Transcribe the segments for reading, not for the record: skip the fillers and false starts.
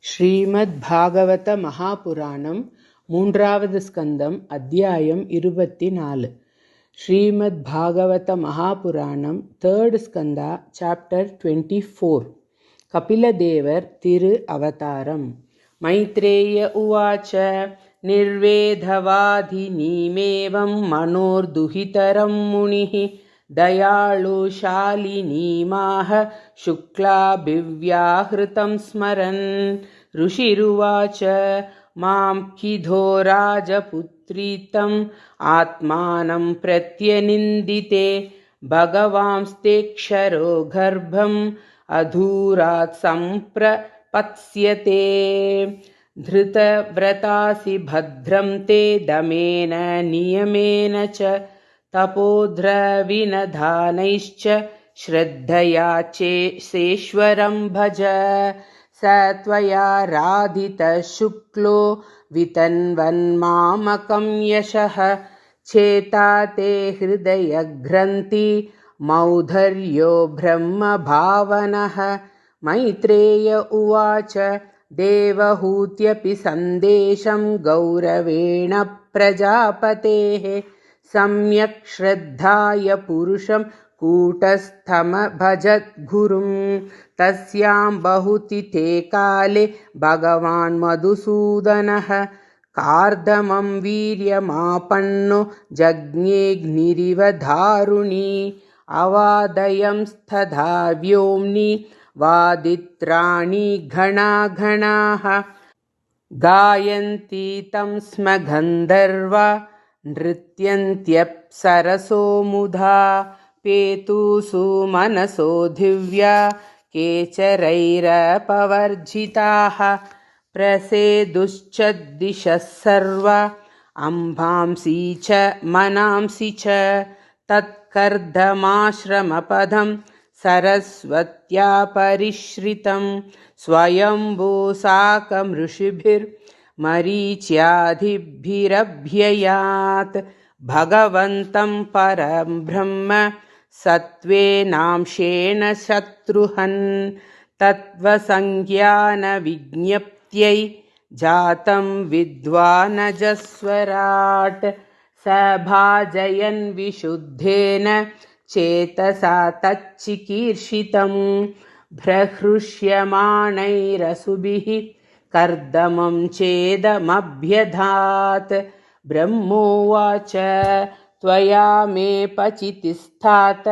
ஸ்ரீமத்பாகவத மகாபுராணம் மூன்றாவது ஸ்கந்தம் அத்தியாயம் 24. ஸ்ரீமத்பாகவத மகாபுராணம் third Skanda chapter 24. கபிலதேவர் திரு அவதாரம். மைத்ரேய உவாச்ச நிர்வேதவாதினீமேவம் மனோர்துஹிதரம் முனிः दयाळु शालिनीमाह शुक्लाभिव्याहृतं स्मरन्. ऋषिरुवाच मां किधो राजपुत्रीतम् आत्मानं प्रत्यनिन्दिते भगवांस्तेक्षरो गर्भम् अधूरात् सम्प्रपत्स्यते. धृतव्रतासि भद्रं ते दमेन नियमेन च तपोद्रविनधानैश्च श्रद्धया चेसेश्वरं भज. स त्वया राधितः शुक्लो वितन्वन्मामकं यशः चेता ते हृदयग्रन्थि मौधर्यो ब्रह्मभावनः. मैत्रेय उवाच देवहूत्यपि सन्देशं गौरवेण प्रजापतेः सम्यक् श्रद्धाय पुरुषं कूटस्थमभजद्गुरुं. तस्यां बहुतिथे काले भगवान् मधुसूदनः कार्दमं वीर्यमापन्नो जज्ञेऽग्निरिव दारुणी. अवादयंस्तथा व्योम्नि वादित्राणि घणाघणाः गायन्ति तं स्म गन्धर्वा नृत्यन्त्यप्सरसो मुधा. पेतुषु मनसो दिव्या केचरैरपवर्जिताः प्रसेदुश्च दिशः सर्वा अंभांसि च मनांसि च. तत्कर्दमाश्रमपदं सरस्वत्या परिश्रितं स्वयंभू साकमृषिभिर्मरीच्यादिभिरभ्ययात्. भगवन्तं परं ब्रह्म सत्त्वेनांशेन शत्रुहन् तत्त्वसंज्ञानविज्ञप्त्यै जातं विद्वानजस्वराट्. स भाजयन् विशुद्धेन चेतसा तच्चिकीर्षितं प्रहृष्यमाणैरसुभिः कर्दमं चेदमभ्यधात्. ब्रह्मोवाच त्वया मे पचितिस्थात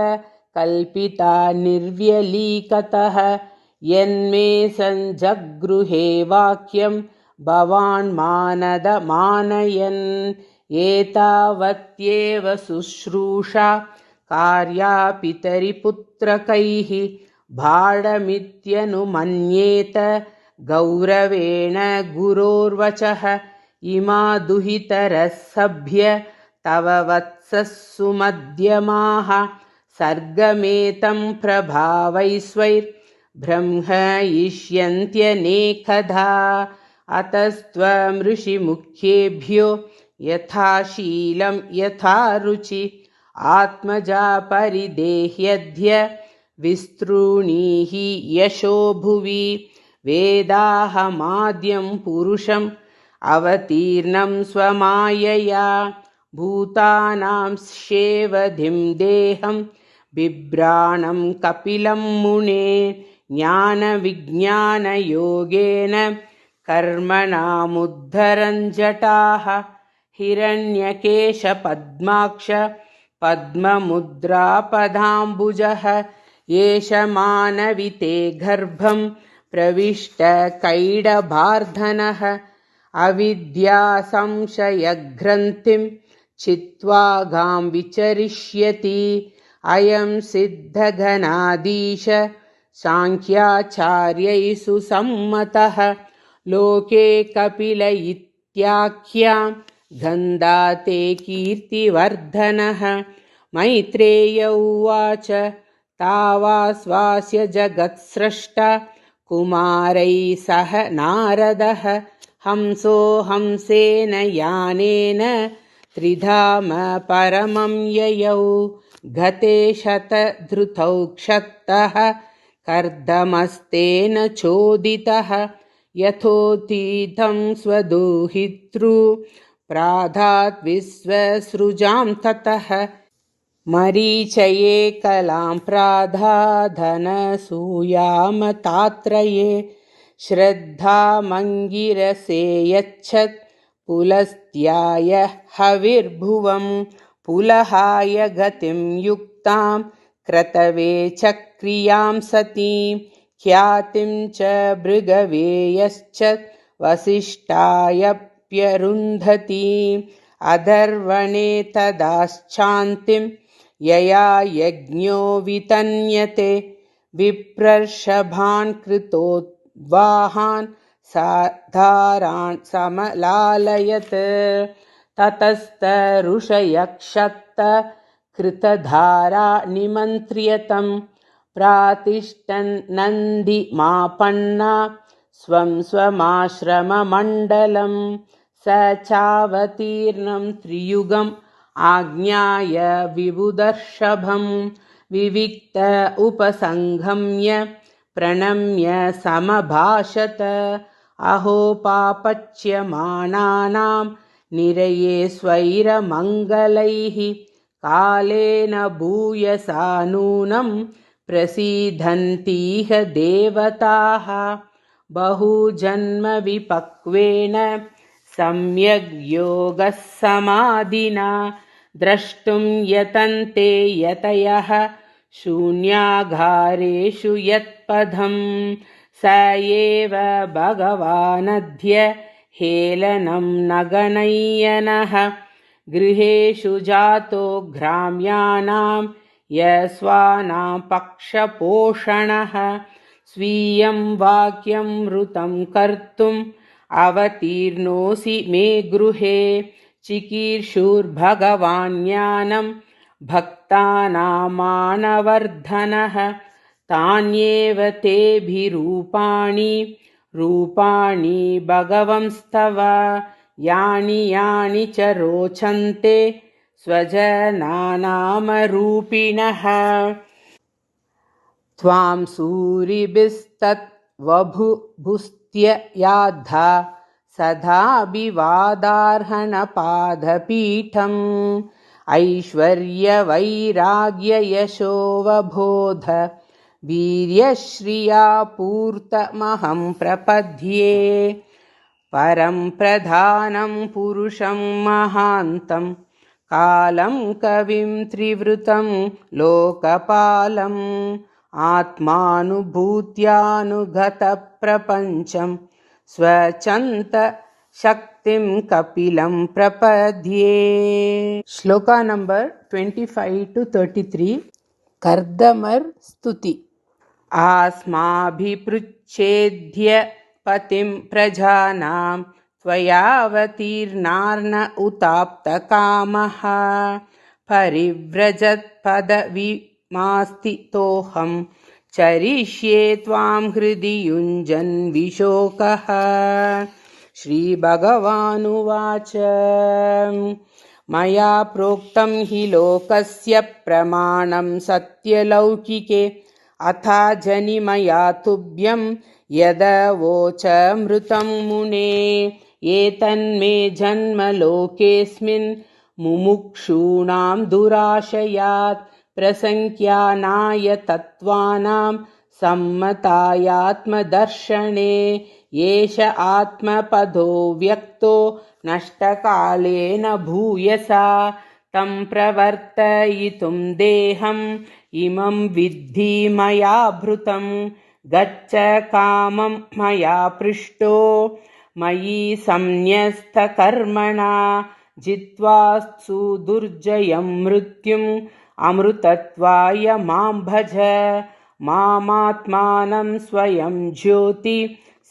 कल्पिता निर्व्यलीकतः यन्मे सञ्जगृहे वाक्यं भवान् मानदमानयन्. एतावत्येव शुश्रूषा कार्या पितरिपुत्रकैः भाडमित्यनुमन्येत गौरवेण गुरोर्वचः. इमा दुहितरः सभ्य तव वत्सः सुमध्यमाः सर्गमेतं प्रभावैश्वैर्ब्रह्मयिष्यन्त्यनेकधा. अतस्त्वमृषिमुख्येभ्यो यथाशीलं यथा रुचि आत्मजा परिदेह्यद्य विस्तृणीहि यशो भुवि. वेदाहमाद्यं पुरुषम् अवतीर्णं स्वमायया भूतानां शेवधिं देहं बिभ्राणं कपिलं मुने. ज्ञानविज्ञानयोगेन कर्मणामुद्धरञ्जटाः हिरण्यकेशपद्माक्ष पद्ममुद्रापदाम्बुजः. एष मानविते गर्भं प्रविष्टकैडभार्धनः अविद्यासंशयग्रन्थिं छित्त्वा गां विचरिष्यति. अयं सिद्धघनाधीश साङ्ख्याचार्यैः सुसम्मतः लोके कपिल इत्याख्यां गन्धाते कीर्तिवर्धनः. मैत्रेय उवाच तावास्वास्य जगत्स्रष्टा कुमारैः सह नारदः हंसो हंसेन यानेन त्रिधाम परमं ययौ. गते शतधृतौ क्षत्तः कर्दमस्तेन चोदितः यथोत्थितं स्वदुहितृ प्राधात् विश्वसृजां ततः मरीचये कलां प्राधाधनसूयामतात्रये श्रद्धामङ्गिरसे यच्छत् पुलस्त्याय हविर्भुवं पुलहाय गतिं युक्तां क्रतवे चक्रियां सतीं ख्यातिं च भृगवे यश्च वसिष्ठायप्यरुन्धतीम् अधर्वणे तदाश्चान्तिं यया यज्ञो वितन्यते विप्रर्षभान् कृतोद्वाहान् साधारान् समलालयत् ततस्तरुषयक्षत्त कृतधारा निमन्त्र्यतं प्रातिष्ठन्नन्दिमापन्ना स्वं स्वमाश्रममण्डलं स चावतीर्णं त्रियुगम् आज्ञाय विबुदर्षभं विविक्त उपसंगम्य प्रणम्य समभाषत अहो पापच्यमानानां निरये स्वैरमङ्गलैः कालेन भूयसा नूनं प्रसीदन्तीह देवताः बहुजन्मविपक्वेन सम्यग् योगः समाधिना द्रष्टुं यतन्ते यतयः शून्यागारेषु यत्पदं स एव भगवानद्य हेलनं नगनय्यनः गृहेषु जातो ग्राम्याणां यस्वानां पक्षपोषणः स्वीयं वाक्यं वृतं कर्तुम् अवतीर्णोऽसि मे गृहे चिकीर्षुर्भगवान् ज्ञानं भक्तानामानवर्धनः तान्येव तेभिरूपाणि रूपाणि भगवंस्तव यानि यानि च रोचन्ते स्वजनानामरूपिणः त्वां सूरिभिस्तद्वभुभुस्त्ययाद्धा सदाभिवादार्हणपादपीठम् ऐश्वर्यवैराग्ययशोवबोध वीर्यश्रिया पूर्तमहं प्रपद्ये परं प्रधानं पुरुषं महान्तं कालं कविं त्रिवृतं लोकपालम् आत्मानुभूत्यानुगतप्रपञ्चं स्वचन्तशक्तिं कपिलं प्रपद्ये। श्लोका नंबर 25 to 33 कर्दमर् स्तुति। आस्माभिपृच्छेद्य पतिं प्रजानां त्वयावतीर्णार्न उताप्तकामः परिव्रजत्पदविमास्थितोऽहं चरिष्ये त्वां हृदि युञ्जन् विशोकः। श्रीभगवानुवाच मया प्रोक्तं हि लोकस्य प्रमाणं सत्यलौकिके अथा जनिमया तुभ्यं यदवोचमृतं मुने एतन्मे जन्मलोकेऽस्मिन् मुमुक्षूणां दुराशयात् प्रसङ्ख्यानाय तत्त्वानां सम्मतायात्मदर्शने एष आत्मपदो व्यक्तो नष्टकालेन भूयसा तं प्रवर्तयितुं देहम् इमं विद्धि मया भृतं गच्छ कामं मया पृष्टो मयि संन्यस्तकर्मणा जित्वा सुदुर्जयं मृत्युम् अमृतत्वाय मां भज मामात्मानं स्वयं ज्योति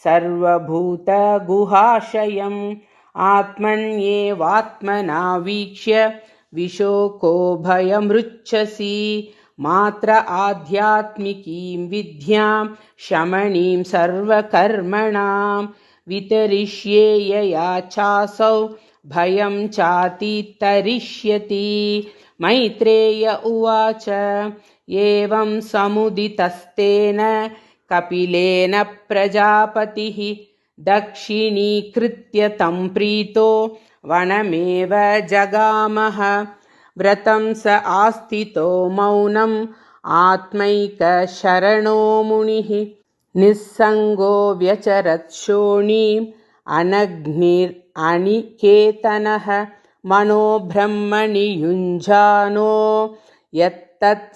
सर्वभूतगुहाशयम् आत्मन्येवात्मना वीक्ष्य विशोको भयमृच्छसि मात्र आध्यात्मिकीं विद्यां शमनीं सर्वकर्मणां वितरिष्ये यया चासौ भयं चातितरिष्यति। मैत्रेय उवाच एवं समुदितस्तेन कपिलेन प्रजापतिः दक्षिणीकृत्य तं प्रीतो वनमेव जगामः। व्रतं स आस्थितो मौनम् आत्मैकशरणो मुनिः। निस्सङ्गो व्यचरत् शोणीम् अनग्निरनिकेतनः। मनोब्रह्मणि युञ्जानो यत्तत्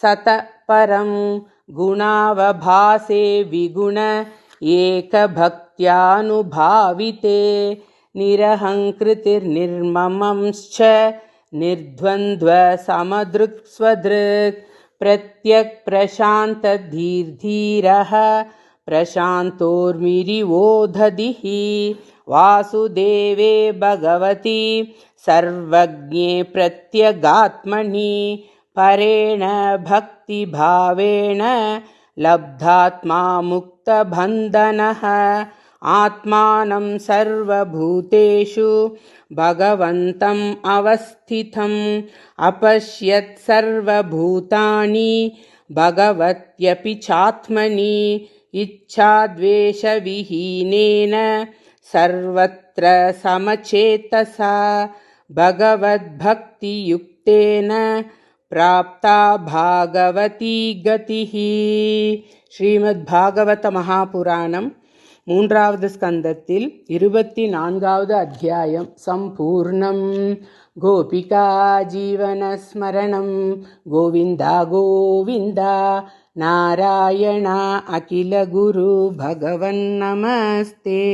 सतपरं। गुणावभासे विगुण एकभक्त्यानुभाविते। निरहङ्कृतिर्निर्ममंश्च निर्द्वन्द्वसमदृक् स्वदृक्। प्रत्यक्प्रशान्तधीर्धीरः प्रशान्तोर्मिरिवोदधिः। वासुदेवे भगवति सर्वज्ञे प्रत्यगात्मनि। परेण भक्तिभावेन लब्धात्मा मुक्तबन्धनः। आत्मानं सर्वभूतेषु भगवन्तम् अवस्थितम्। अपश्यत् सर्वभूतानि भगवत्यपि चात्मनि। इच्छाद्वेषविहीनेन सर्वत्र समचेतसा। भगवद्भक्तियुक्तेन प्राप्ता भागवती गतिः। ஸ்ரீமத்பாகவத மகாபுராணம் 3வது ஸ்கந்தத்தில் 24வது அத்தியாயம் சம்பூர்ணம். கோபிகா ஜீவனஸ்மரணம் கோவிந்தா கோவிந்தா. நாராயண அகில குரு பகவன் நமஸ்தே.